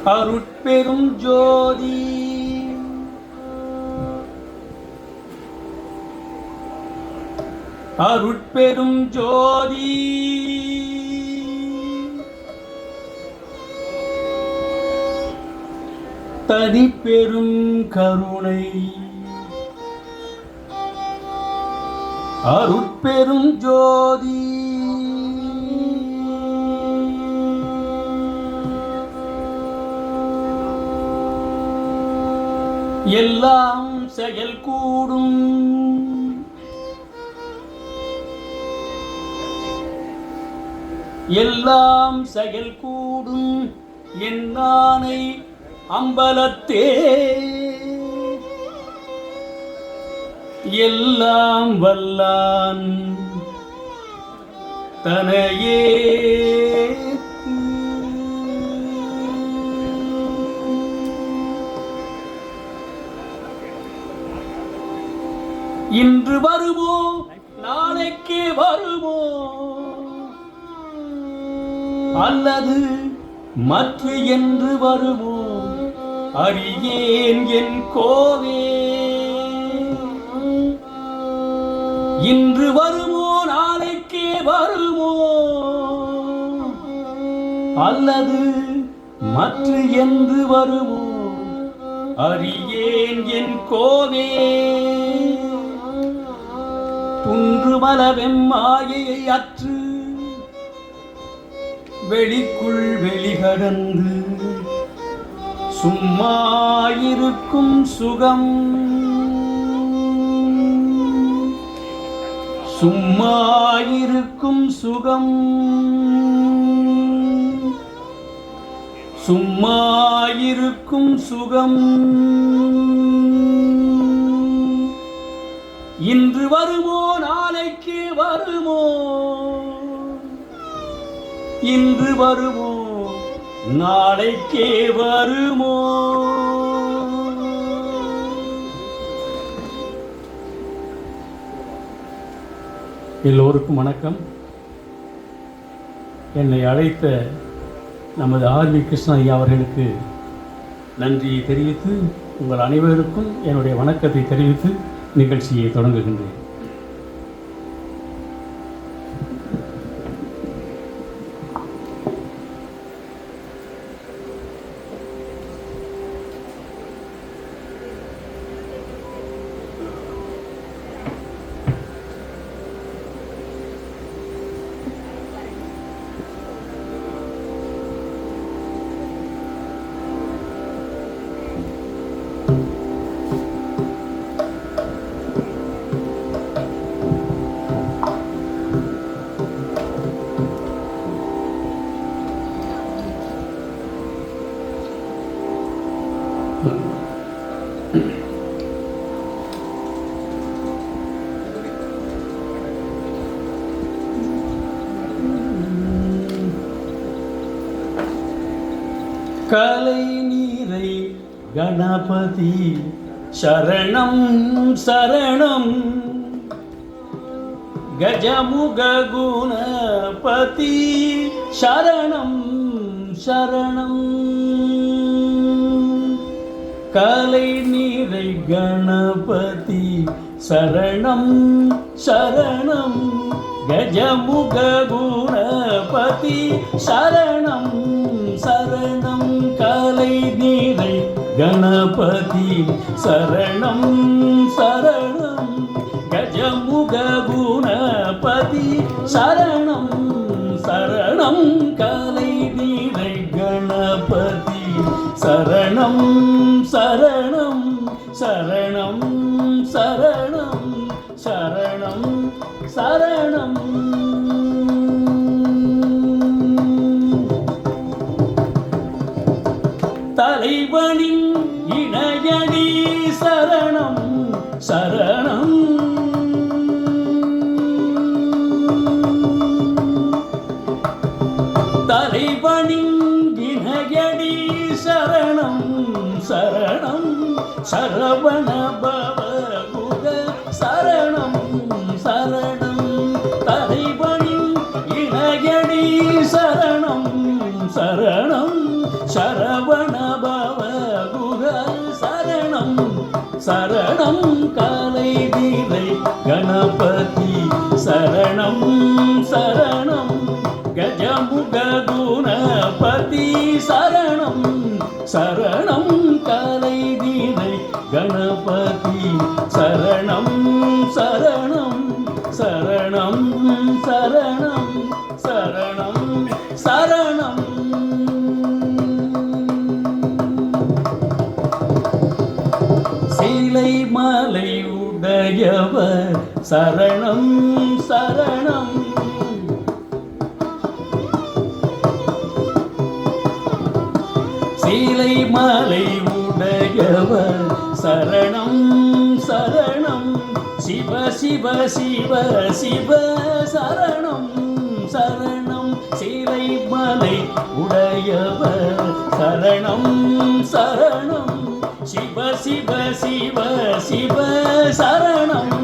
அருட்பெரும் ஜோதி அருட்பெரும் ஜோதி தனிப்பெரும் கருணை அருட்பெரும் ஜோதி எல்லாம் செயல் கூடும் எல்லாம் செயல் கூடும் என்னானை அம்பலத்தே எல்லாம் வல்லான் தனையே இன்று வருமோ நாளைக்கே வருமோ அல்லது மற்ற என்று வருமோ அறியேன் என் கோவே. இன்று வருமோ நாளைக்கே வருமோ அல்லது மற்ற என்று வருமோ அறியேன் என் கோவே. துன்றுமலவெம் மாயையை அற்று வெளிக்குள் வெளிகடந்து சும்மாயிருக்கும் சுகம் சும்மாயிருக்கும் சுகம் சும்மாயிருக்கும் சுகம். இன்று வருமோ நாளைக்கு வருமோ இன்று வருமோ நாளைக்கே வருமோ. எல்லோருக்கும் வணக்கம். என்னை அழைத்த நமது ஆர்வி கிருஷ்ண ஐயா அவர்களுக்கு நன்றியை தெரிவித்து உங்கள் அனைவருக்கும் என்னுடைய வணக்கத்தை தெரிவித்து நிகழ்ச்சியை தொடங்குகின்றேன். கலை நீரை கணபதி சரணம் சரணம் கஜமுக குணபதி சரணம் சரணம். கலை நீரை கணபதி சரணம் சரணம் கஜமுக குணபதி சரணம் சரணம். கலை நீரை கணபதி சரணம் சரணம் கஜமுக குணபதி சரணம் சரணம். கலை நீரை கணபதி சரணம் சரணம் சரணம் சரணம் சரணம் சரணம். தலைவனின் இணையடி சரணம் சரணம். தலைவனின் இணையடி சரணம் சரணம் சரவண பவகுக சரணம் சரணம். தலைவனின் இணையடி சரணம் சரணம் சரணம் சரவண பவ குக சரணம் சரணம் காலை வீரை கணபதி சரணம் சரணம் கஜமுக குணபதி சரணம் சரணம் காலை வீரை கணபதி சரணம் சரணம் சரணம் சரணம் சரணம் சரணம் சீலை மாலை உடையவர் சரணம் சரணம் சீலை மாலை உடையவர் சரணம் சரணம் சிவ சிவ சிவ சிவ சரணம் சரணம் சீலை மாலை உடையவர் சரணம் சரணம் சிவ சிவ சிவ சிவ சரணம்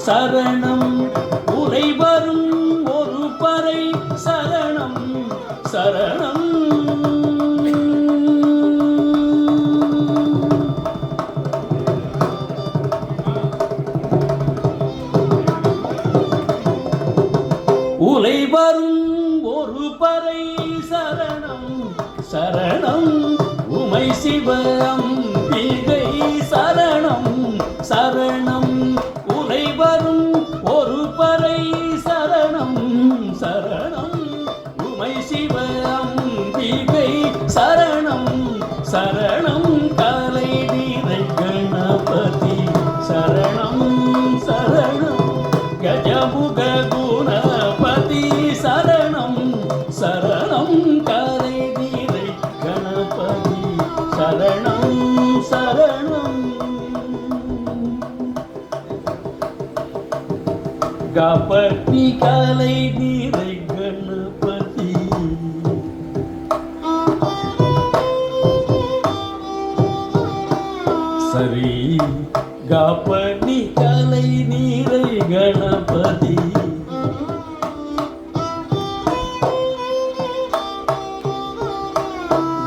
சரணம் உரை வரும் ஒரு பறை சரணம் சரணம் உலை வரும் ஒரு பறை சரணம் சரணம் உமை சிவம் பிகை சரணம் சரணம் உலை வரும் ஒரு பறை சரணம் சரணம் உமை சிவம் பிகை சரணம் சரணம் காலை வீரை கணபதி சரணம் சரணம் கஜமுக குணபதி சரணம் சரணம் காலை வீரை கணபதி சரணம் சரணம் கபதி காலை வீரை கணபதி சரி கபதி காலை நீரை கணபதி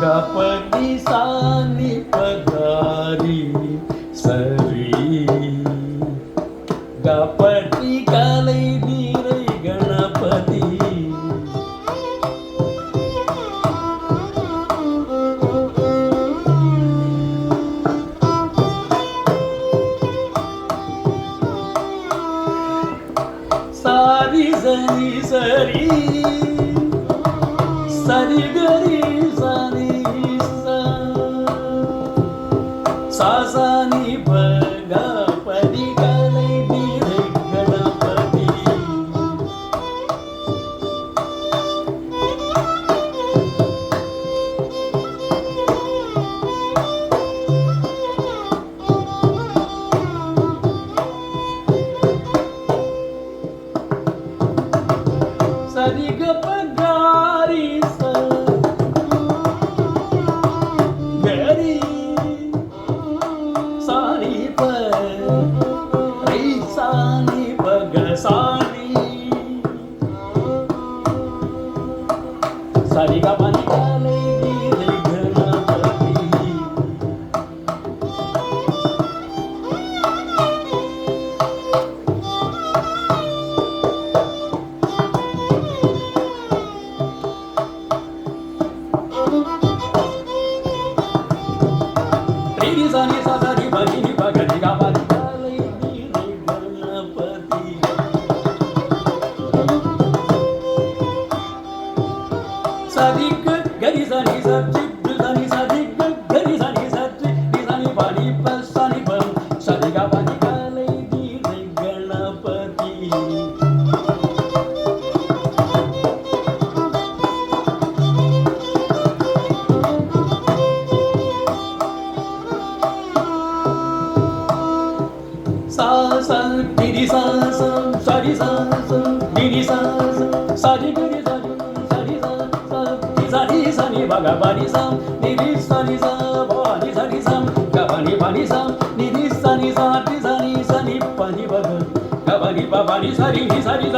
கபதி சானி பகாரி சரி கபதி காலை நீரை கணபதி சாரி சரி சரி சரி கரி சரி சாசானி பகபதி காலை வீரை கணபதி சரி கபகாரி கரி சானி பை சானி பகசானி சரி கபனி காலை வீரை Ganapathi Ridi sani sa sa di ba di ni ba ga di ga ba di kalai ni ganapati sa di ga di sani sa di sani sa di ga di sani sa di sani ba di pa sani ba sa di ga ba di kalai ni ganapati sa sa di di sa sa di sa di di sa di ga di sa di sa di sa ni ba ga ba di sa di sa ba di sa ga ba di sa ni di sa ni sa ni pa ni ba ga ba di sa ri sa di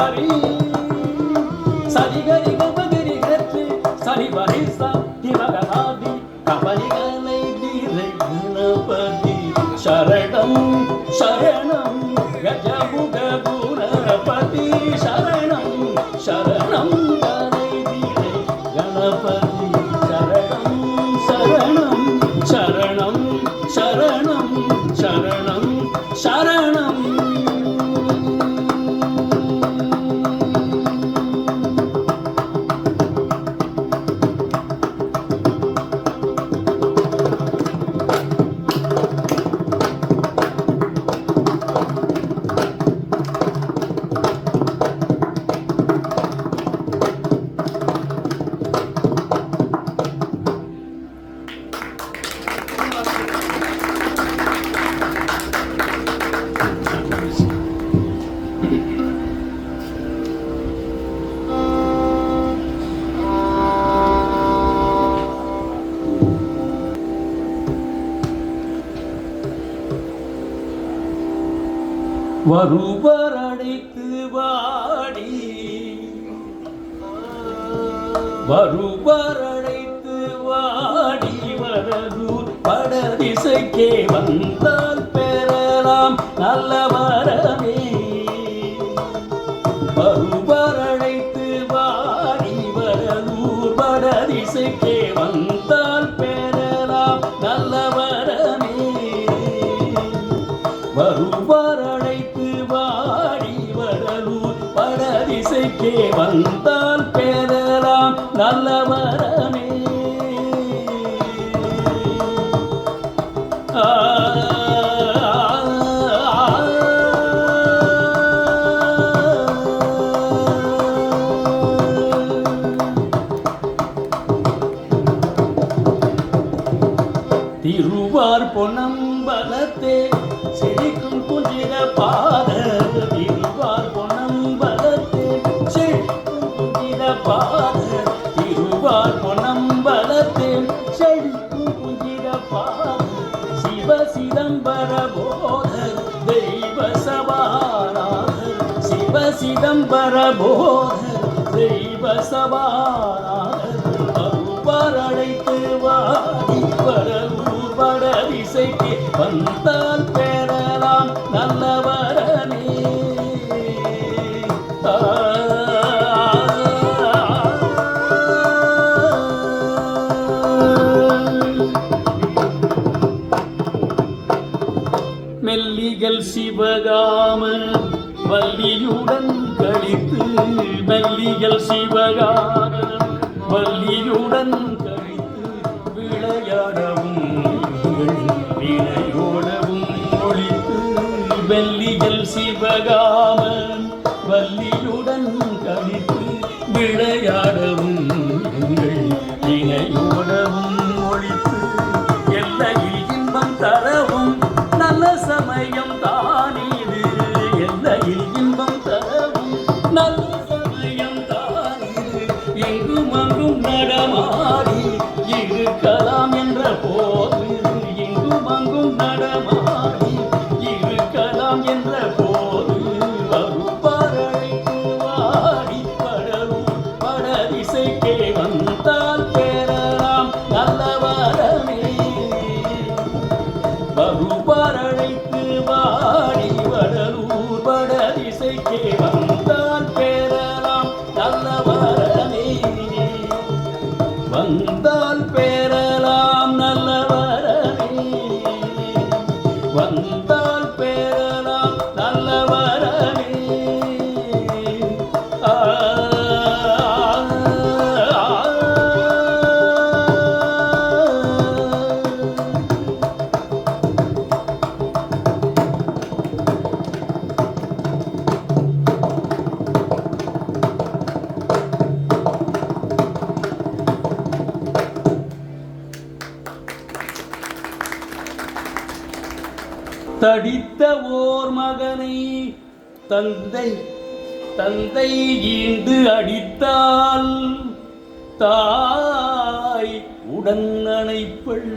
ga di ga ba ga ri ga sa ni ba di sa ni ba ga கவலைகளை தீரை கணபதி சரணம் சரணம் கஜமுக குணபதி சரணம் சரணம் கலை தீரை கணபதி சரணம் சரணம் சரணம் சரணம் சரணம் சரணம். வருவர் அழைத்து வாடி வருவர் அழைத்து வாடி வரதூர் படதிசைக்கே வந்தால் பெறலாம் நல்ல வரமே. வருவர் அழைத்து வாடி வரதூர் படதிசைக்கே வந்தால் பெறலாம் நல்ல வரமே. வருவர் படதிசைக்கே வந்தால் பெறலாம் நல்ல வரமே. திருவார் பொன்னம்பலத்தே செழிக்கும் குஞ்சித பாத திருவார் பொன்னம்பலத்தே செழிக்கும் குஞ்சித பாத திருவார் பொன்னம்பலத்தே செழிக்கும் குஞ்சித பாத சிவ சிதம்பர போதர் தெய்வ சபாநாதர் சிவ சிதம்பர போதர் தெய்வ சபாநாதர் வருவார் அழைத்து வாடி வரலூர் படதிசைக்கு வந்தால் பெறலாம் நல்ல வரமே. மெல்லிகள் சிவகாம வள்ளியுடன் கழித்து மெல்லிகள் சிவகாம வள்ளியுடன் கழித்து விளையாடவும் வினையோடவும் ஒழித்து வெள்ளிகள் சிவகாமன் வள்ளியுடன் கழித்து விளையாடவும் வினையோடவும் ஒழித்து எல்லையில் இன்பம் தரவும் நல்ல சமயம் தானீது எல்லையில் இன்பம் தரவும் நல்ல சமயம் தானீது எங்கும் அங்கும் நடமாடி இருக்கலாம் என்ற போது எங்கும் அங்கும் நடமாடி இருக்கலாம் என்ற போது வருவார் அழைத்து வாடி படரும் படதிசைக்கே வந்தால் பெறலாம் நல்ல வரமே. வருவார் அழைத்து வாடி வடலூர் படதிசைக்கே வந்தால் பெறலாம் நல்ல வரமே. வந்தால் பெறலாம் நல்ல வரமே. வந்தால் பெறலாம் நல்ல வரமே. தடித்த ஓர் மகனை தந்தை தந்தை ஈண்டு அடித்தால் தாய் உடன் அணைப்பள்.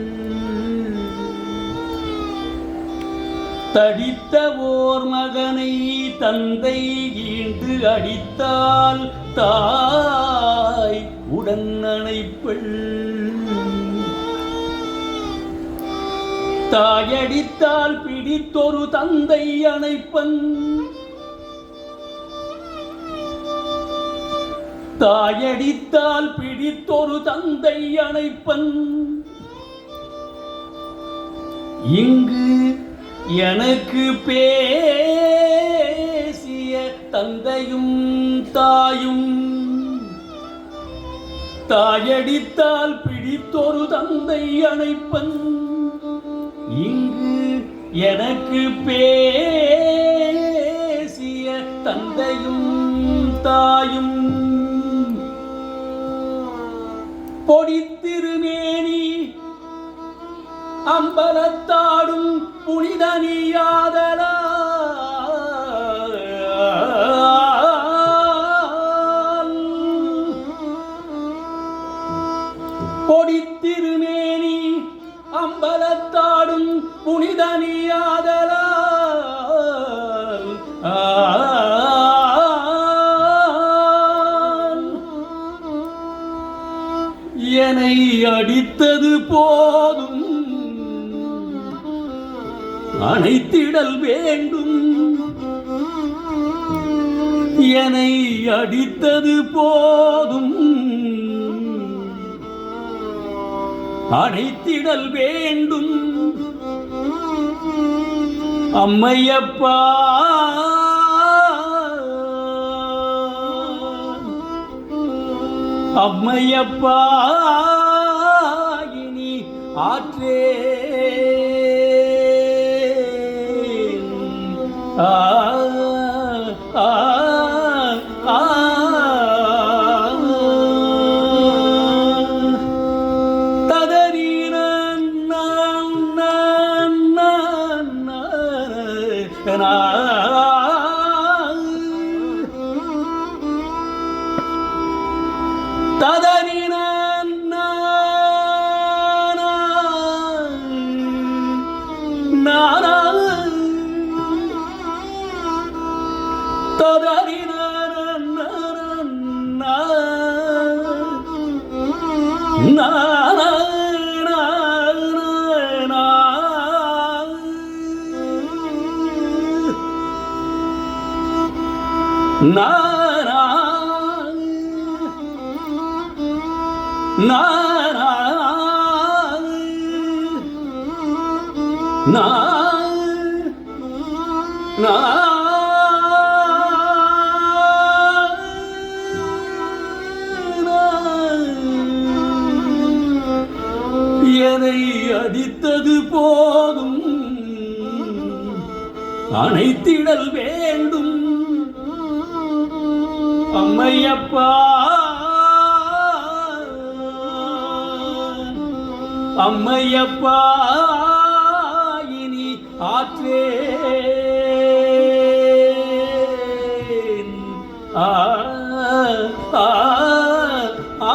தடித்த ஓர் மகனை தந்தை ஈண்டு அடித்தால் தாய் உடன் அணைப்பள். தாயடித்தால் பிடித்தொரு தந்தை அணைப்பன், தாயடித்தால் பிடித்தொரு தந்தை அணைப்பன். இங்கு எனக்கு பேசிய தந்தையும் தாயும், தாயடித்தால் பிடித்தொரு தந்தை அணைப்பன். இங்கு எனக்கு பேசிய தந்தையும் தாயும், பொடித்திருமேனி அம்பலத்தாடும் புனிதனியாதலா, பொடித்திருமேனி அம்பலத்தாடும் புனிதனியாதலா, என்னை அடித்தது போதும் அணைத்திடல் வேண்டும், என்னை அடித்தது போதும் அணைத்திடல் வேண்டும். அம்மையப்பா அம்மையப்பா இனி ஆற்றேன். ஆ ஆ ஆ ததறின ததறின ததறின என்னை அடித்தது போதும் அணைத்திடல் வேண்டும். அம்மையப்பா அம்மையப்பா இனி ஆற்றேன். ஆ ஆ ஆ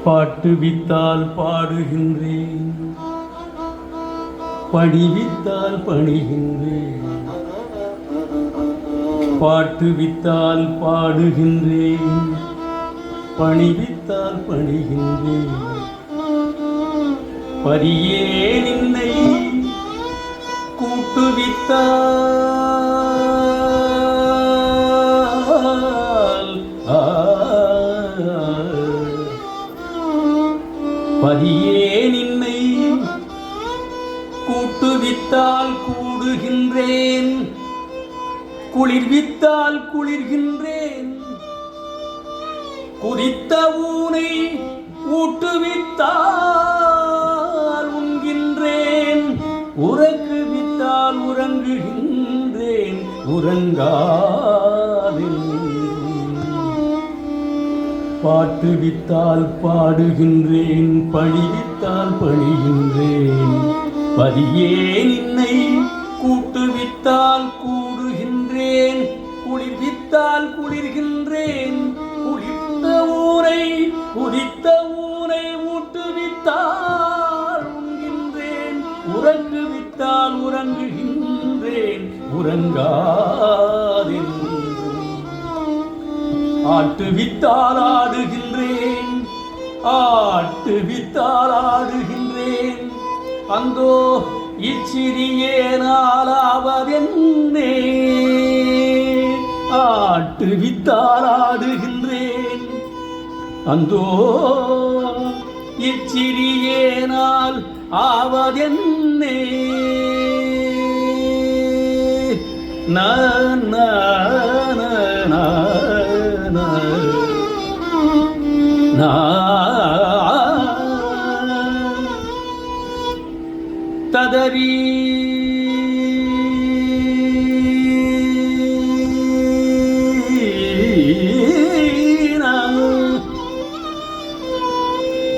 பாட்டு வித்தால் பாடுகின்றேன், பணிவித்தால் பணிகின்றேன். பாட்டு வித்தால் பாடுகின்றேன், பணிவித்தால் பணிகின்றேன். பரியே நின்னை கூட்டுவித்தால் பரியே நின்னை கூட்டுவித்தால் கூடுகின்றேன், குளிர்வித்தால் குளிர்கின்றேன். குறித்த ஊனை ஊட்டுவித்தால் உண்கின்றேன், உறக்குவித்தால் உறங்குகின்றேன், உறங்காதில். பாட்டு வித்தால் பாடுகின்றேன், பணிவித்தால் பணிகின்றேன். பரியே நின்னை கூட்டுவித்தால் கூடுகின்றேன், குளிர்வித்தால் குளிர்கின்றேன். குளிர்த்த ஊரை உரித்த ஊனை ஊட்டுவித்தால் உண்கின்றேன், உறங்குவித்தால் உறங்குகின்றேன், உறங்காதென்றும். ஆட்டுவித்தால் ஆடுகின்றேன், ஆட்டுவித்தால் ஆடுகின்றேன். அந்தோ இச்சிறியேனாலாவதென்னே. ஆட்டுவித்தால் ஆடுகின்றேன், அந்தோ இச்சிறியேனால் ஆவதென்னே. ததரி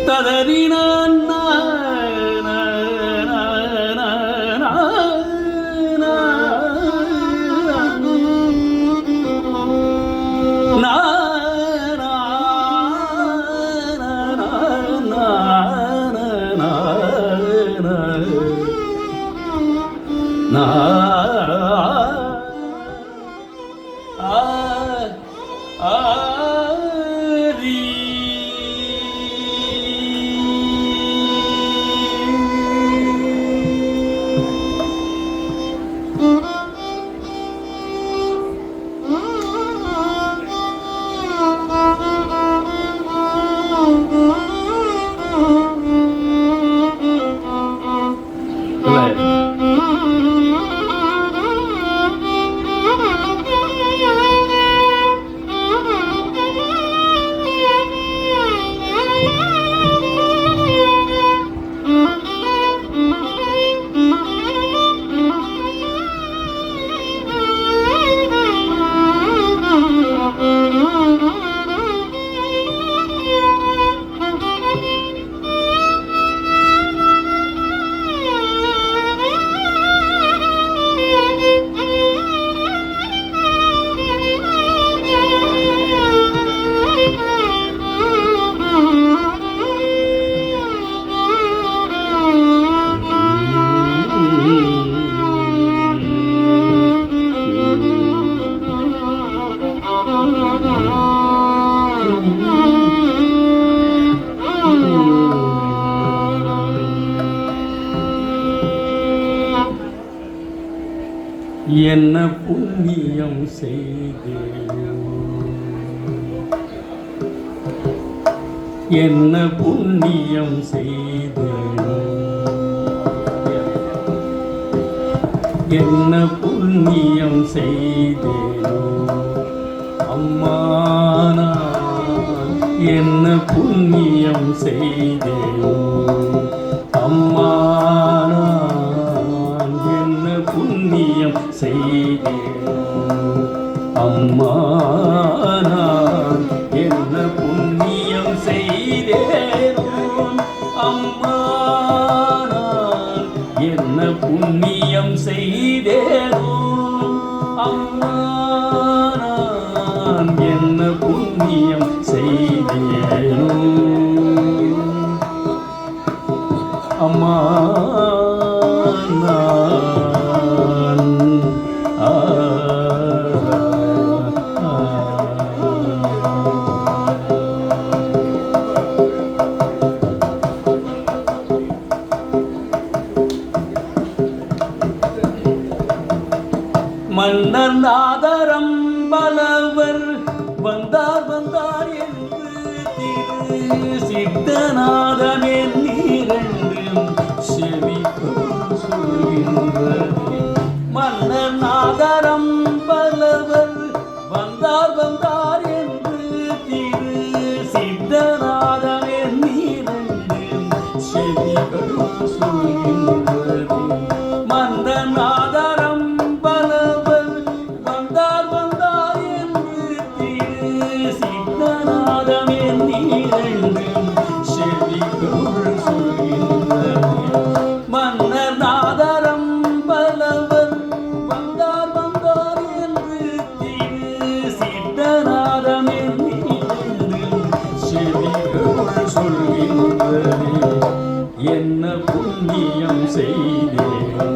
ததறினான் என்ன புண்ணியம் செய்தேனோ, என்ன புண்ணியம் செய்தேனோ, என்ன புண்ணியம் செய்தேனோ. அம்மா நான் என்ன புண்ணியம் செய்தேனோ. அம்மா நான் என்ன புண்ணியம் செய்தேனோ. அம்மா நான் என்ன புண்ணியம் செய்தேனோ. அம்மா நான் என்ன புண்ணியம் செய்தேனோ. அம்மா நான் என்ன புண்ணியம் செய்தேனோ. சித்தநாதமே நீரண்டும் செவி சொல்கின்றது. மன்னர் நாதரம் பலவர் வந்தார் வந்தார் என்று திரு சித்தநாதமே நீரண்டும் செவிகளும் சொல்கின்றது. மன்னர் நாதரம் பலவர் வந்தார் வந்தார் என்று திரு சித்தநாதமே நீரண்டும் செவிகளும் சொல்கின்றது. மன்னர் நாதரம் பலவர் வந்தார் வந்தார் என்று திரு சித்தநாதமே நீரண்டும் செவிகளும் சொல்கின்றது. என்ன புண்ணியம் செய்தேனோ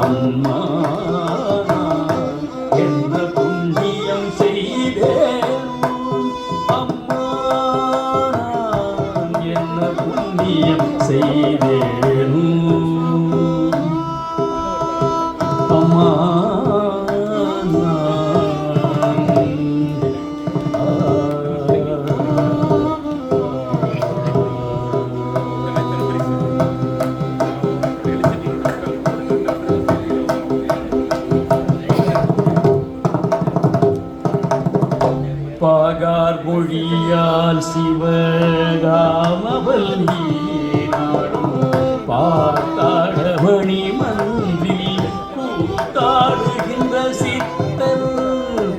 அம்மா, என்ன புண்ணியம் செய்தேனோ அம்மா, என்ன புண்ணியம் செய்தேனோ அம்மா. பாகார் மொழியால் சிவகாமவல் நீராடும் பார்த்தாடமணி மந்தில் கூத்தாடுகின்ற சித்தர்.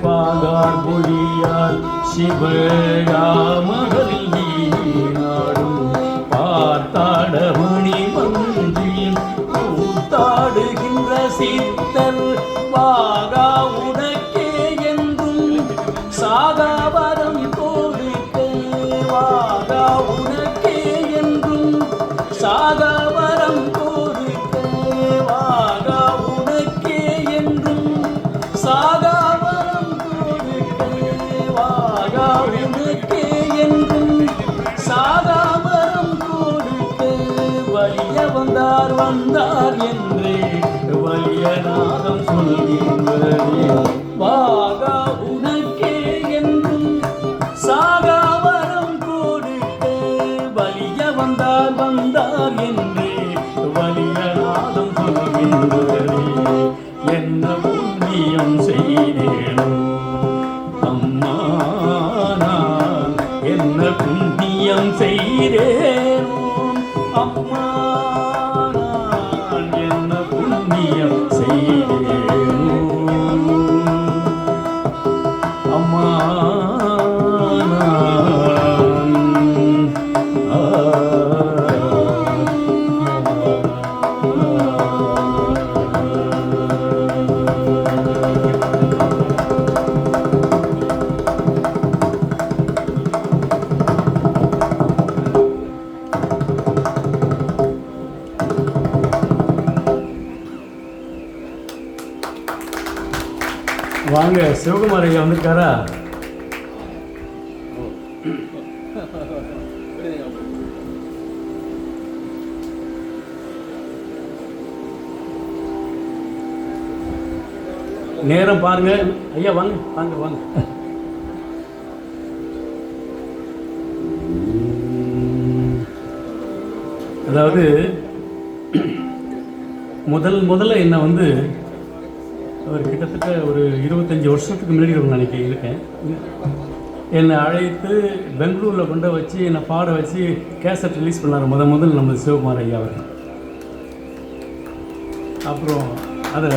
பாகார் மொழியால் சிவகாமவல் நீராடும் பார்த்தாடமணி மந்தில் கூத்தாடுகின்ற சித்தர். வாகா உனக்கே என்றும் சாகாவரம் கொடுக்க, வாகா உனக்கே என்றும் சாகாவரம் கொடுக்க, வாகா உனக்கே என்றும் சாகாவரம் கொடுக்க, வாகா உனக்கே என்றும் சாகாவரம் கொடுக்க. வலிய வந்தார் வந்தார் என்றே வலிய நாதம் சொல்கின்றதே. வாகா உனக்கே என்றும் சாகாவரம் கொடுக்க, வலிய வந்தார் வந்தார் என்றே வலிய நாதம் சொல்கின்றதே. என்ன புண்ணியம் செய்தேனோ அம்மா, நான் என்ன புண்ணியம் செய்தேனோ அம்மா, நான் என்ன புண்ணியம் செய்தேனோ அம்மா. வாங்க, சிவகுமார் ஐயா வந்திருக்காரா? நேரம் பாருங்க ஐயா, வாங்க வாங்க வாங்க. அதாவது முதல்ல என்ன வந்து ஒரு கிட்டத்தட்ட ஒரு 25 வருஷத்துக்கு முன்னாடி இருக்கேன். என்னை அழைத்து பெங்களூரில் கொண்டு வச்சு என்னை பாட வச்சு கேசட் ரிலீஸ் பண்ணார் முதல் நம்ம சிவகுமார் ஐயா அவர். அப்புறம் அதை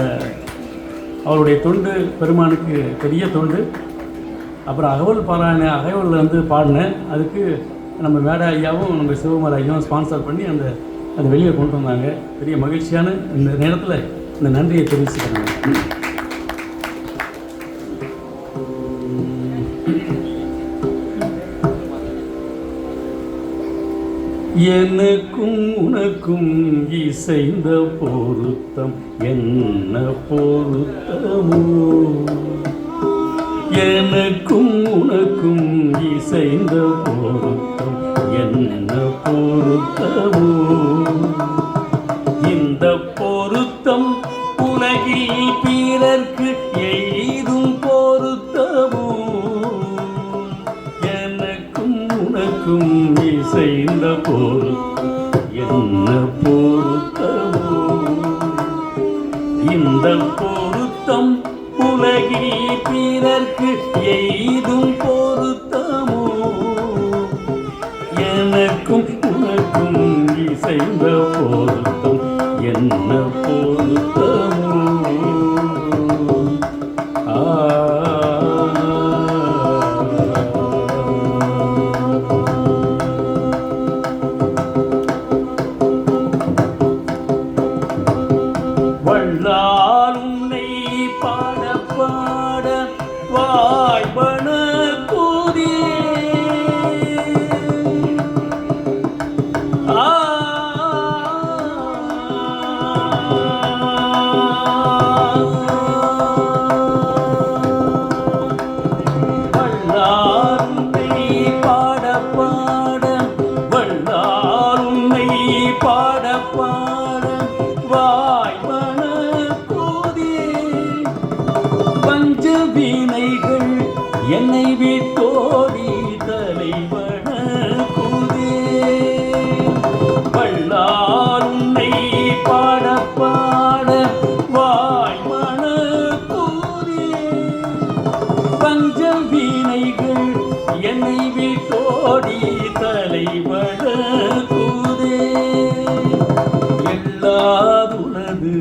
அவருடைய தொண்டு பெருமானுக்கு பெரிய தொண்டு. அப்புறம் அகவல் அகவலில் வந்து பாடினேன். அதுக்கு நம்ம மேடா ஐயாவும் நம்ம சிவகுமார் ஐயாவும் ஸ்பான்சர் பண்ணி அதை வெளியே கொண்டு வந்தாங்க. பெரிய மகிழ்ச்சியான இந்த நேரத்தில் இந்த நன்றியை தெரிவிச்சுக்கிறாங்க. எனக்கும் உனக்கும் இசைந்த பொருத்தம் என்ன பொருத்தமோ, எனக்கும் உனக்கும் இசைந்த பொருத்தம் என்ன பொருத்தமோ, இந்த பொருத்தம் உலகில் பிறர்க்கு எய்தும் பொருத்தமோ, எனக்கும் உனக்கும் இசைந்த பொருத்தம் என்ன பொருத்தமோ இந்த பொருத்தம் உலகில் பிறர்க்கு எய்தும் பொருத்தமோ எனக்கும் உனக்கும் இசைந்த பொருத்தம் என்ன பொருத்தமோ வள்ளால் உன்னை பாட பாட வாய்வன கூதியே என்னை விட்டோடி தலைவன கூதே வள்ளால் உன்னை பாட பாட வாய்மன கூதே பஞ்ச வீணைகள் என்னை விட்டோடி தலைவன கூதே எல்லாதுனது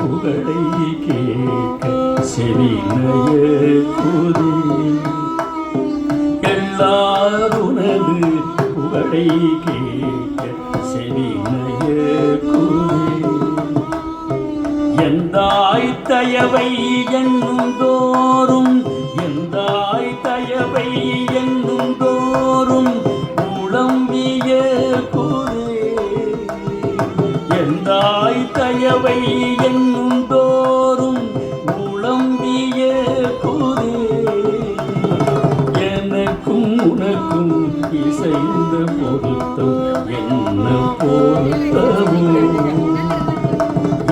புகழை கேட்க செவினைய கூதே எல்லாதுனது புகழை கேட்க செவினைய கூதே எந்தாய் தயவை என்னும் தோறும் எந்தாய் தயவை என்னும் தோறும் உளம்பிய கூதே எந்தாய் தயவை என்னும் தோறும் உளம்பிய கூதே எனக்கும் உனக்கும் இசைந்த பொருத்தம் என்ன பொருத்தமோ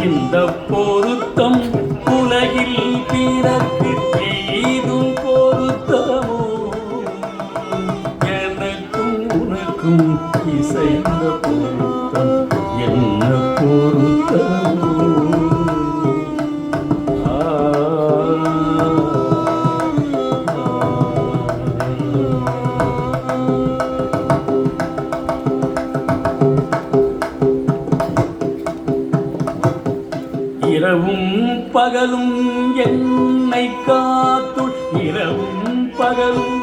இந்த பொருத்தம் உலகில் பிறர்க்கு எய்தும் பொருத்தமோ எனக்கும் உனக்கும் இசைந்த பொருத்தம் என்ன பொருத்தமோ இரவும் பகலும் என்னை காத்துள் இரவும் பகலும்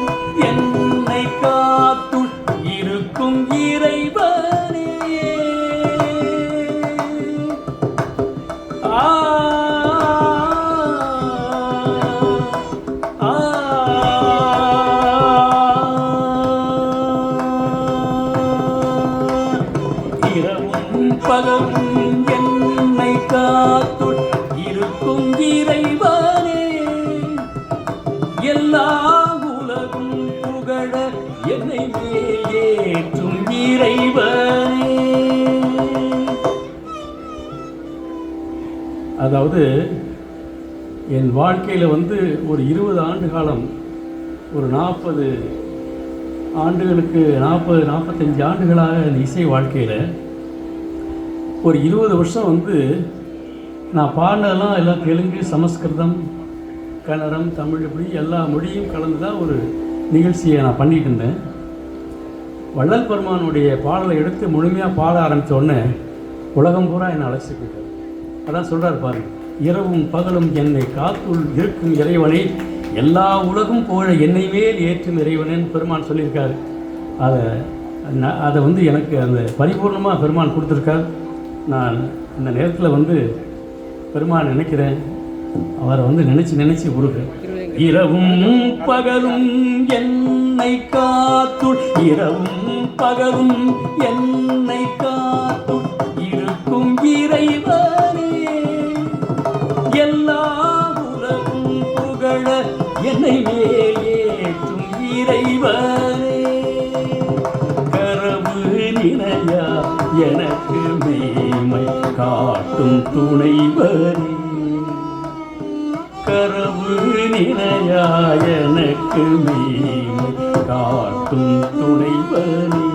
என்னை காத்துள் இருக்கும் இறைவனே ஆ இரவும் பகலும் என்னை காத்துள் இருக்கும் இறைவனே எல்லா உலகும் புகழ என்னை ஏற்றும் இறைவனே. அதாவது என் வாழ்க்கையில் ஒரு 20 ஆண்டு காலம் ஒரு 40 ஆண்டுகளுக்கு 45 ஆண்டுகளாக இந்த இசை வாழ்க்கையில் ஒரு 20 வருஷம் நான் பாடினதெல்லாம் எல்லாம் தெலுங்கு, சமஸ்கிருதம், கன்னடம், தமிழ் இப்படி எல்லா மொழியும் கலந்து தான் ஒரு நிகழ்ச்சியை நான் பண்ணிகிட்டு இருந்தேன். வள்ளல் பெருமானுடைய பாடலை எடுத்து முழுமையாக பாட ஆரம்பித்த உடனே உலகம் பூரா என்னை அழைச்சிக்கிட்டார். அதான் சொல்கிறார் பாருங்க, இரவும் பகலும் என்னை காத்துள் இருக்கும் இறைவனை எல்லா உலகும் புகழ என்னை மேல் ஏற்றும் இறைவனேன்னு பெருமான் சொல்லியிருக்காரு. அதை எனக்கு அந்த பரிபூர்ணமாக பெருமான் கொடுத்துருக்கார். நான் இந்த நேரத்தில் பெருமான் நினைக்கிறேன், அவரை நினச்சி உருகிறேன். இரவும் பகலும் என்னை காத்துள் இரவும் பகலும் என்னை காத்துள் இருக்கும் இறைவனே எல்லா உலகும் புகழ என்னை மேலேற்றும் இறைவனே கரவு நினையா எனக்கு மேன்மை காட்டும் துணைவரே கரவு நினையா எனக்கு மேன்மை காட்டும் துணைவனே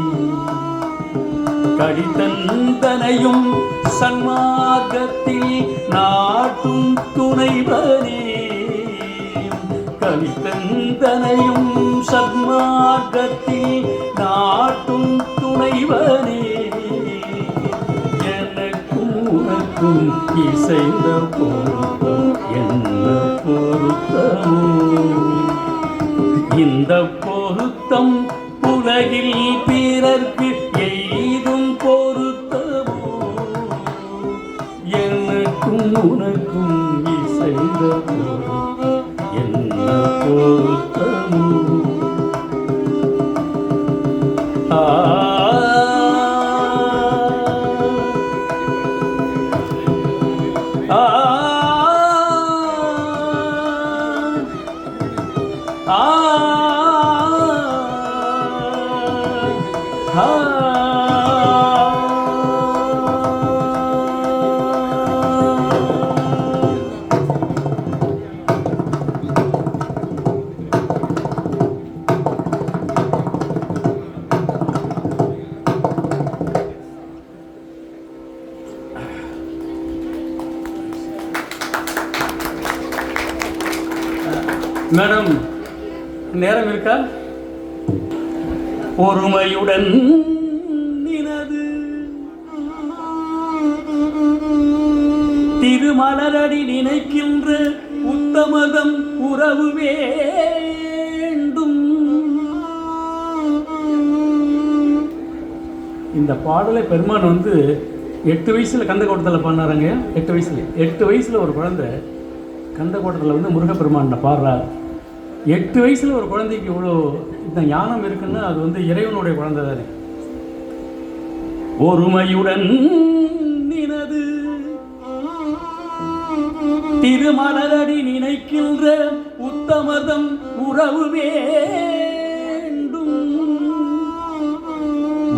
கடிதந்தனையும் சன்மார்க்கத்தில் நாட்டும் துணைவனே கலிதந்தனையும் சன்மார்க்கத்தில் நாட்டும் துணைவனே எனக்கும் உனக்கும் இசைந்த பொருத்தம் என்ன பொருத்தமோ இந்த பொருத்தம் உலகில் பிறர்க்கு எய்தும் பொருத்தமோ எனக்கும் உனக்கும் இசைந்த பொருத்தம் என்ன பொருத்தமோ மேடம் நேரம் இருக்கா? பொறுமையுடன் நினது திருமலரடி நினைக்கின்ற உத்தமதம் உறவு வேண்டும். இந்த பாடலை பெருமான் 8 வயசுல கந்தக்கோட்டத்தில் பாடினாருங்க. 8 வயசுல ஒரு குழந்தை கந்தக்கோட்டத்தில் முருகப்பெருமான் பாடுறார். 8 வயசுல ஒரு குழந்தைக்கு இவ்வளோ இந்த ஞானம் இருக்குன்னா அது இறைவனுடைய குழந்தை தானே. ஒருமையுடன் நினது திருமலரடி நினைக்கின்ற உத்தமதம் உறவு வேண்டும்.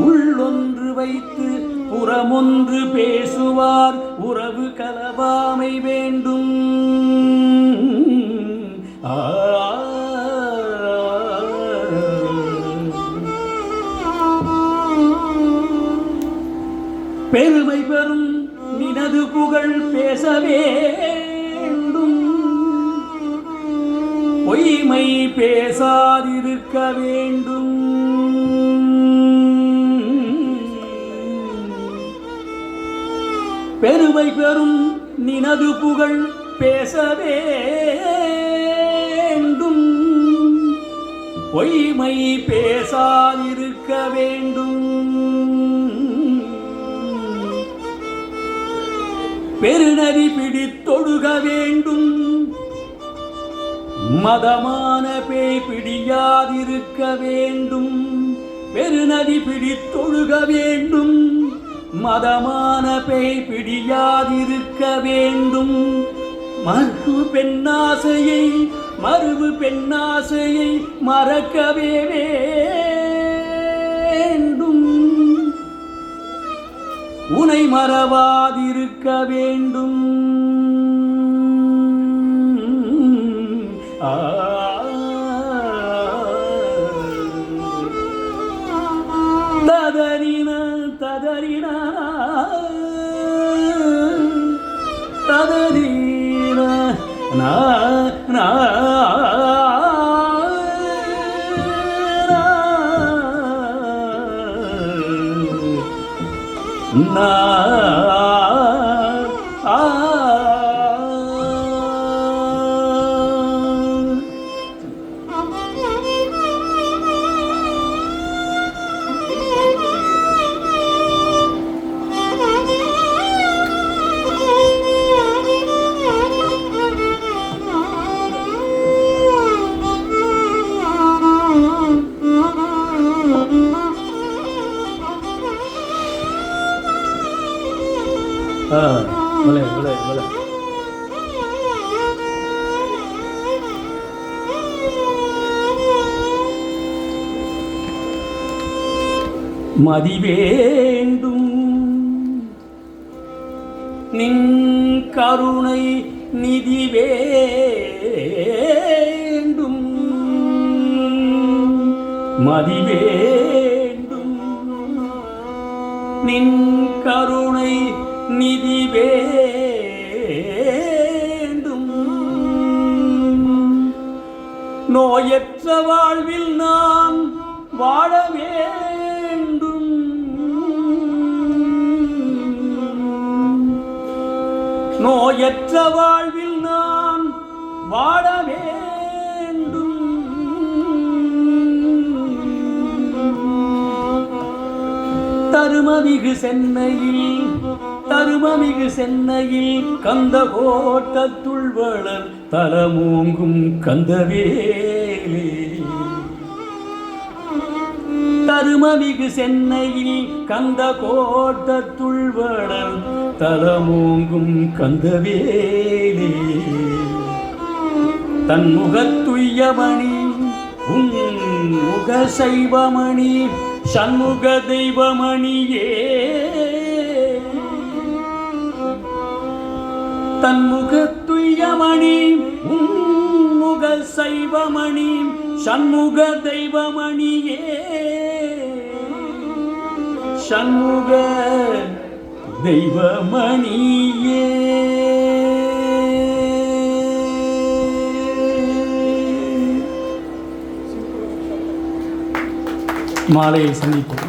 உள்ளொன்று வைத்து புறமொன்று பேசுவார் உறவு கலவாமை வேண்டும். பெருமை பெறும் நினது புகழ் பேச வேண்டும். பொய்மை பேசாதிருக்க வேண்டும். பெருமை பெறும் நினது புகழ் பேச வேண்டும். பொய்மை பேசாதிருக்க வேண்டும். பெருநதி பிடித்தொழுக வேண்டும். மதமான பேய் பிடியாதிருக்க வேண்டும். பெருநதி பிடித்தொழுக வேண்டும். மதமான பேய் பிடியாதிருக்க வேண்டும். மறுவு பெண்ணாசையை மறக்கவே வேண்டும். உனை மறவாதிருக்க வேண்டும். ததறின ததறின ததறின நா நா na boleh. மதி வேண்டும் நின் கருணை நிதி வேண்டும் மதி வேண்டும் நின் கருணை நிதி வேண்டும் நோயற்ற வாழ்வில் நான் வாழ வேண்டும் நோயற்ற வாழ்வில் நான் வாழ வேண்டும் தருமமிகு சென்னையில் கந்த கோட்டத்துள் வளர் தலமோங்கும் கந்தவேலே தருமமிகு சென்னையில் கந்த கோட்டத்துள் வளர் தலமோங்கும் கந்தவேலே தன்முகத்துய்யமணி உன் முக சைவமணி சண்முக தெய்வமணியே தன்முகத்துய்யமணி உன் முக சைவமணி சண்முக தெய்வமணியே சண்முக தெய்வமணியே. மாலையில் சந்திப்போம்.